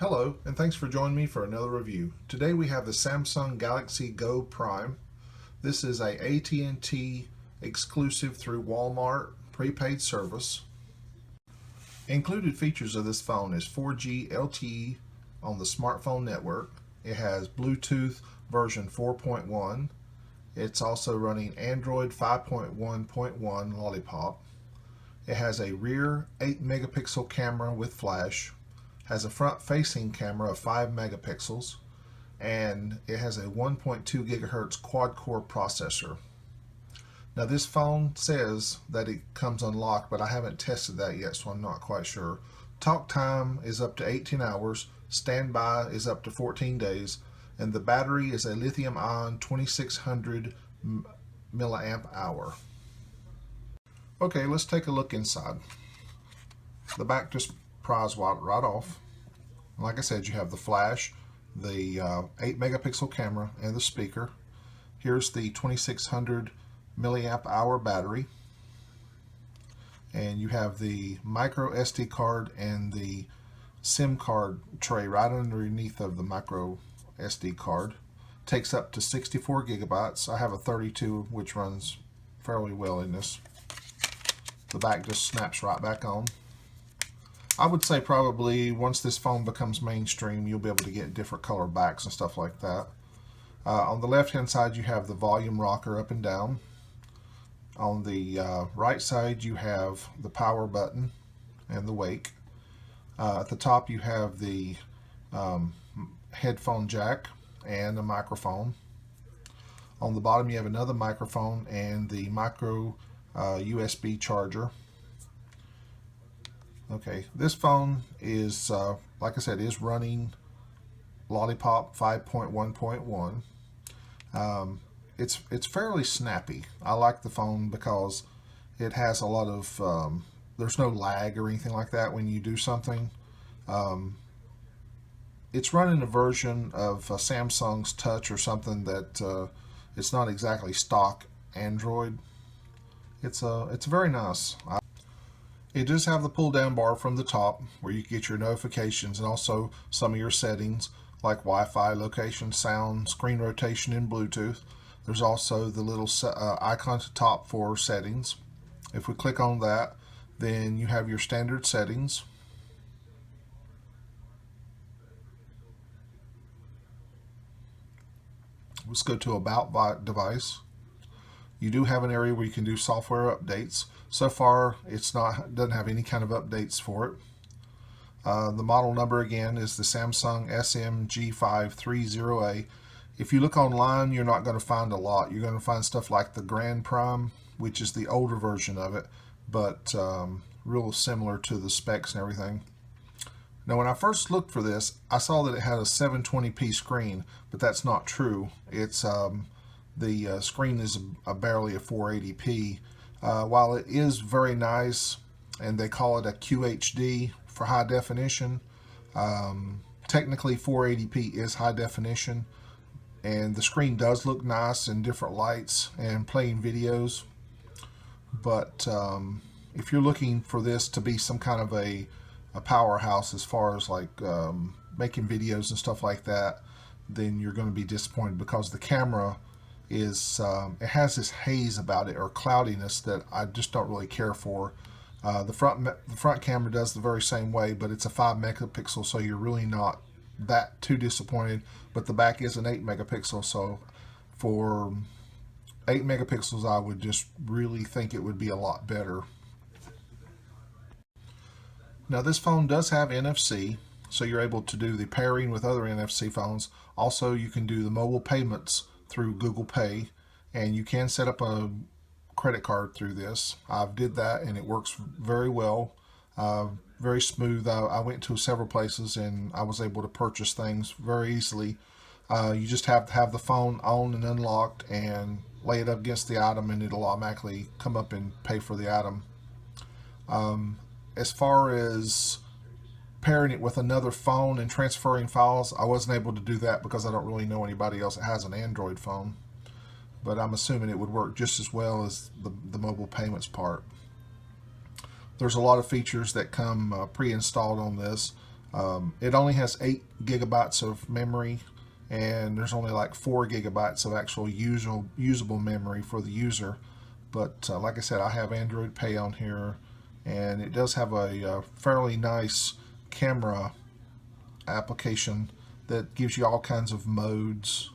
Hello, and thanks for joining me for another review. Today we have the Samsung Galaxy Go Prime. This is a AT&T exclusive through Walmart prepaid service. Included features of this phone is 4G LTE on the smartphone network. It has Bluetooth version 4.1. It's also running Android 5.1.1 Lollipop. It has a rear 8 megapixel camera with flash, has a front-facing camera of 5 megapixels, and it has a 1.2 gigahertz quad-core processor. Now this phone says that it comes unlocked, but I haven't tested that yet, so I'm not quite sure. Talk time is up to 18 hours, standby is up to 14 days, and the battery is a lithium-ion 2600 milliamp hour. Okay, let's take a look inside. The back just pries right off. Like I said, you have the flash, the 8 megapixel camera, and the speaker. Here's the 2600 milliamp hour battery, and you have the micro SD card and the SIM card tray right underneath of the micro SD card. Takes up to 64 gigabytes. I have a 32, which runs fairly well in this. The back just snaps right back on. I would say probably once this phone becomes mainstream, you'll be able to get different color backs and stuff like that. On the left hand side, you have the volume rocker up and down. On the right side, you have the power button and the wake. At the top, you have the headphone jack and a microphone. On the bottom, you have another microphone and the micro USB charger. Okay, this phone is, like I said, is running Lollipop 5.1.1. It's fairly snappy. I like the phone because it has a lot of, there's no lag or anything like that when you do something. It's running a version of Samsung's Touch or something that it's not exactly stock Android. It's very nice. It does have the pull down bar from the top where you get your notifications and also some of your settings like Wi-Fi, location, sound, screen rotation, and Bluetooth. There's also the little icon at the top for settings. If we click on that, then you have your standard settings. Let's go to About Device. You do have an area where you can do software updates. So far, doesn't have any kind of updates for it. The model number again is the Samsung SMG530A. If you look online, you're not going to find a lot. You're going to find stuff like the Grand Prime, which is the older version of it, but real similar to the specs and everything. Now, when I first looked for this, I saw that it had a 720p screen, but that's not true. It's the screen is barely a 480p. While it is very nice, and they call it a QHD for high definition, technically 480p is high definition, and the screen does look nice in different lights and playing videos. But if you're looking for this to be some kind of a powerhouse as far as like making videos and stuff like that, then you're going to be disappointed because the camera is it has this haze about it or cloudiness that I just don't really care for. The front camera does the very same way, but it's a 5 megapixel, so you're really not that too disappointed. But the back is an 8 megapixel, so for 8 megapixels, I would just really think it would be a lot better. Now this phone does have NFC, so you're able to do the pairing with other NFC phones. Also, you can do the mobile payments through Google Pay, and you can set up a credit card through this. I did that and it works very well, very smooth. I went to several places and I was able to purchase things very easily. You just have to have the phone on and unlocked and lay it up against the item, and it'll automatically come up and pay for the item. As far as pairing it with another phone and transferring files, I wasn't able to do that because I don't really know anybody else that has an Android phone, but I'm assuming it would work just as well as the mobile payments part. There's a lot of features that come pre-installed on this. It only has 8 gigabytes of memory, and there's only like 4 gigabytes of actual usable memory for the user. But like I said, I have Android Pay on here, and it does have a fairly nice camera application that gives you all kinds of modes.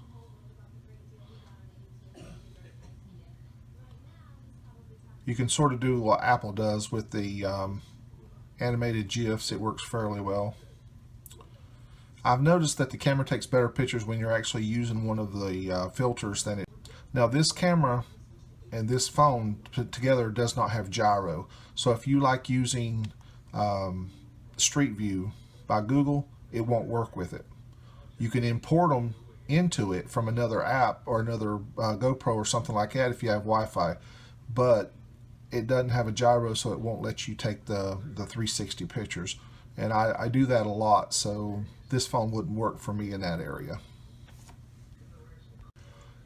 You can sort of do what Apple does with the animated GIFs. It works fairly well. I've noticed that the camera takes better pictures when you're actually using one of the filters than it. Now this camera and this phone put together does not have gyro. So if you like using Street View by Google, it won't work with it. You can import them into it from another app or another GoPro or something like that if you have Wi-Fi, but it doesn't have a gyro, so it won't let you take the 360 pictures. And I do that a lot, so this phone wouldn't work for me in that area.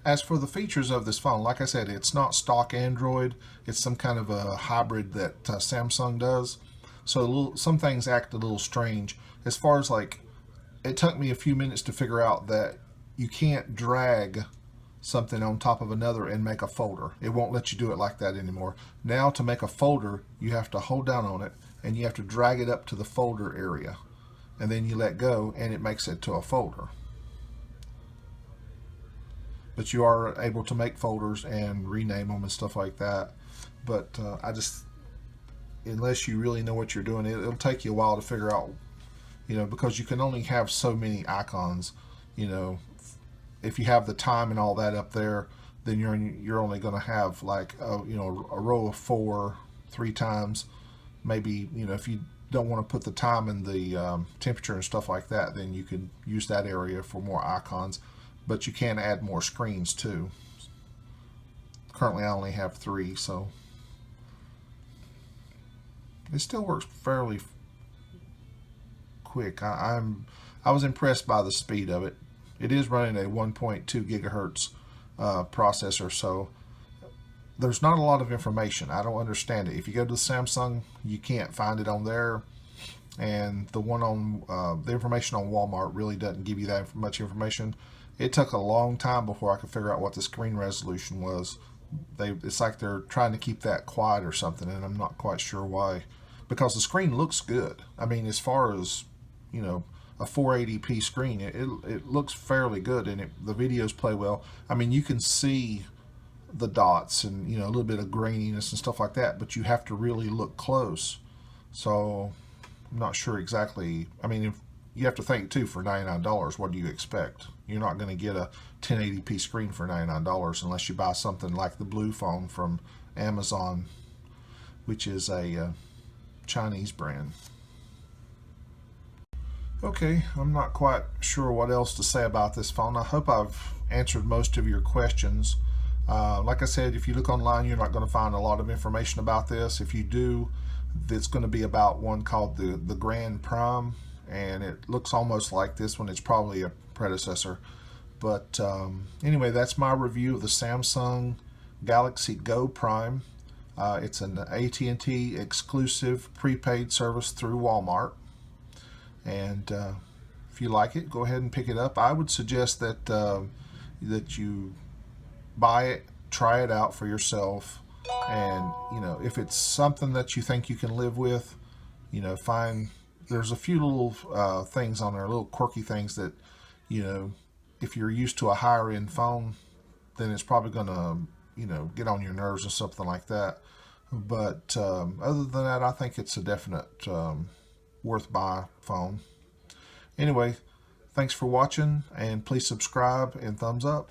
As for the features of this phone, like I said, it's not stock Android. It's some kind of a hybrid that Samsung does. So some things act a little strange. As far as like, it took me a few minutes to figure out that you can't drag something on top of another and make a folder. It won't let you do it like that anymore. Now to make a folder, you have to hold down on it and you have to drag it up to the folder area, and then you let go and it makes it to a folder. But you are able to make folders and rename them and stuff like that. But unless you really know what you're doing, it'll take you a while to figure out, because you can only have so many icons. If you have the time and all that up there, then you're only going to have like a row of 4 3 times. Maybe if you don't want to put the time and the temperature and stuff like that, then you could use that area for more icons. But you can add more screens too. Currently I only have 3, so it still works fairly quick. I was impressed by the speed of it. It is running a 1.2 gigahertz processor, so there's not a lot of information. I don't understand it. If you go to the Samsung, you can't find it on there, and the one on the information on Walmart really doesn't give you that much information. It took a long time before I could figure out what the screen resolution was. It's like they're trying to keep that quiet or something, and I'm not quite sure why. Because the screen looks good. I mean, as far as a 480p screen, it looks fairly good, and the videos play well. I mean, you can see the dots and a little bit of graininess and stuff like that, but you have to really look close. So I'm not sure exactly. I mean, if you have to think too, for $99, what do you expect? You're not going to get a 1080p screen for $99 unless you buy something like the Blue phone from Amazon, which is a Chinese brand. Okay, I'm not quite sure what else to say about this phone. I hope I've answered most of your questions. Like I said, if you look online, you're not going to find a lot of information about this. If you do, it's going to be about one called the Grand Prime, and it looks almost like this one. It's probably a predecessor. But anyway, that's my review of the Samsung Galaxy Go Prime. It's an AT&T exclusive prepaid service through Walmart. And if you like it, go ahead and pick it up. I would suggest that that you buy it, try it out for yourself, and if it's something that you think you can live with, there's a few little things on there, little quirky things that if you're used to a higher end phone, then it's probably gonna get on your nerves or something like that. But other than that, I think it's a definite worth buy phone. Anyway, thanks for watching, and please subscribe and thumbs up.